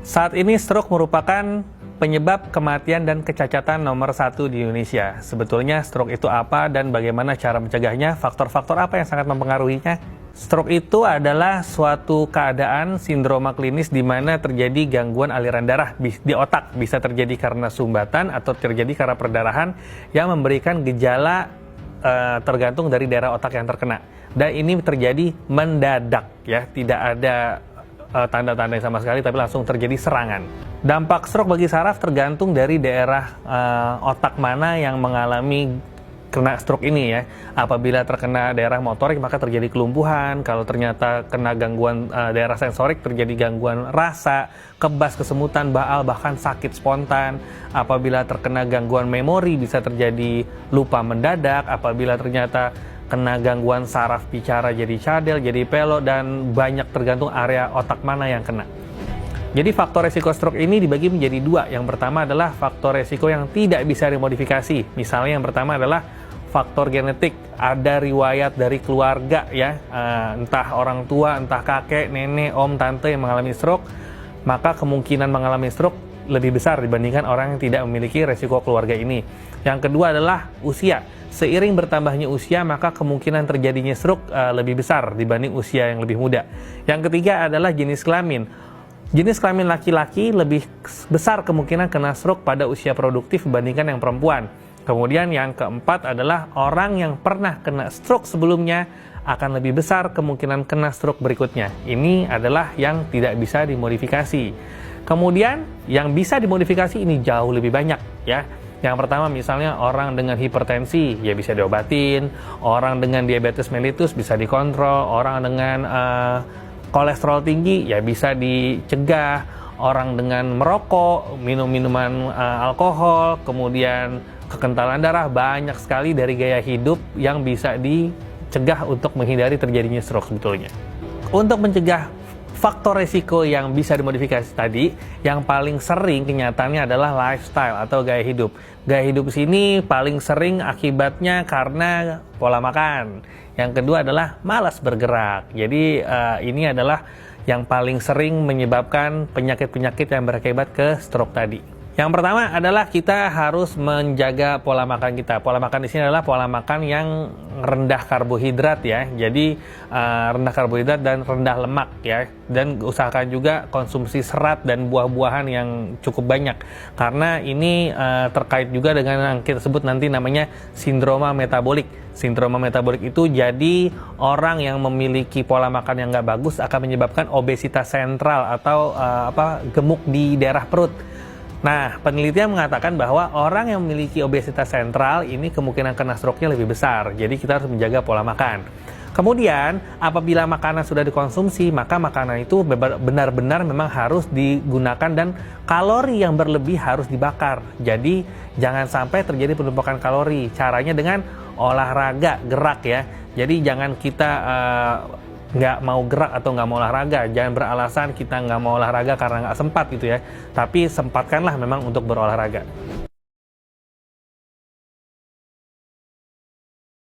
Saat ini stroke merupakan penyebab kematian dan kecacatan nomor 1 di Indonesia. Sebetulnya stroke itu apa dan bagaimana cara mencegahnya? Faktor-faktor apa yang sangat mempengaruhinya? Stroke itu adalah suatu keadaan sindroma klinis di mana terjadi gangguan aliran darah di otak. Bisa terjadi karena sumbatan atau terjadi karena perdarahan yang memberikan gejala tergantung dari daerah otak yang terkena. Dan ini terjadi mendadak, ya, tidak ada tanda-tanda sama sekali, tapi langsung terjadi serangan. Dampak stroke bagi saraf tergantung dari daerah otak mana yang mengalami kena stroke ini, ya. Apabila terkena daerah motorik maka terjadi kelumpuhan. Kalau ternyata kena gangguan daerah sensorik terjadi gangguan rasa, kebas, kesemutan, baal, bahkan sakit spontan. Apabila terkena gangguan memori bisa terjadi lupa mendadak. Apabila ternyata kena gangguan saraf bicara jadi cadel, jadi pelo, dan banyak tergantung area otak mana yang kena. Jadi faktor resiko stroke ini dibagi menjadi dua. Yang pertama adalah faktor resiko yang tidak bisa dimodifikasi. Misalnya yang pertama adalah faktor genetik. Ada riwayat dari keluarga, ya, entah orang tua, entah kakek, nenek, om, tante yang mengalami stroke, maka kemungkinan mengalami stroke lebih besar dibandingkan orang yang tidak memiliki resiko keluarga ini. Yang kedua adalah usia. Seiring bertambahnya usia, maka kemungkinan terjadinya stroke lebih besar dibanding usia yang lebih muda. Yang ketiga adalah jenis kelamin. Jenis kelamin laki-laki lebih besar kemungkinan kena stroke pada usia produktif dibandingkan yang perempuan. Kemudian yang keempat adalah orang yang pernah kena stroke sebelumnya akan lebih besar kemungkinan kena stroke berikutnya. Ini adalah yang tidak bisa dimodifikasi. Kemudian yang bisa dimodifikasi ini jauh lebih banyak, ya. Yang pertama misalnya orang dengan hipertensi, ya bisa diobatin. Orang dengan diabetes mellitus bisa dikontrol. Orang dengan kolesterol tinggi, ya bisa dicegah. Orang dengan merokok, minum minuman alkohol, kemudian kekentalan darah, banyak sekali dari gaya hidup yang bisa dicegah untuk menghindari terjadinya stroke sebetulnya. Untuk mencegah faktor resiko yang bisa dimodifikasi tadi, yang paling sering kenyataannya adalah lifestyle atau gaya hidup. Gaya hidup sini paling sering akibatnya karena pola makan. Yang kedua adalah malas bergerak. Jadi ini adalah yang paling sering menyebabkan penyakit-penyakit yang berakibat ke stroke tadi. Yang pertama adalah kita harus menjaga pola makan kita. Pola makan di sini adalah pola makan yang rendah karbohidrat, ya. Jadi rendah karbohidrat dan rendah lemak, ya. Dan usahakan juga konsumsi serat dan buah-buahan yang cukup banyak. Karena ini terkait juga dengan yang kita sebut nanti namanya sindroma metabolik. Sindroma metabolik itu jadi orang yang memiliki pola makan yang nggak bagus akan menyebabkan obesitas sentral atau gemuk di daerah perut. Nah, penelitian mengatakan bahwa orang yang memiliki obesitas sentral ini kemungkinan kena stroke-nya lebih besar. Jadi kita harus menjaga pola makan. Kemudian, apabila makanan sudah dikonsumsi, maka makanan itu benar-benar memang harus digunakan dan kalori yang berlebih harus dibakar. Jadi, jangan sampai terjadi penumpukan kalori. Caranya dengan olahraga, gerak, ya. Jadi jangan kita nggak mau gerak atau nggak mau olahraga. Jangan beralasan kita nggak mau olahraga karena nggak sempat gitu, ya. Tapi sempatkanlah memang untuk berolahraga.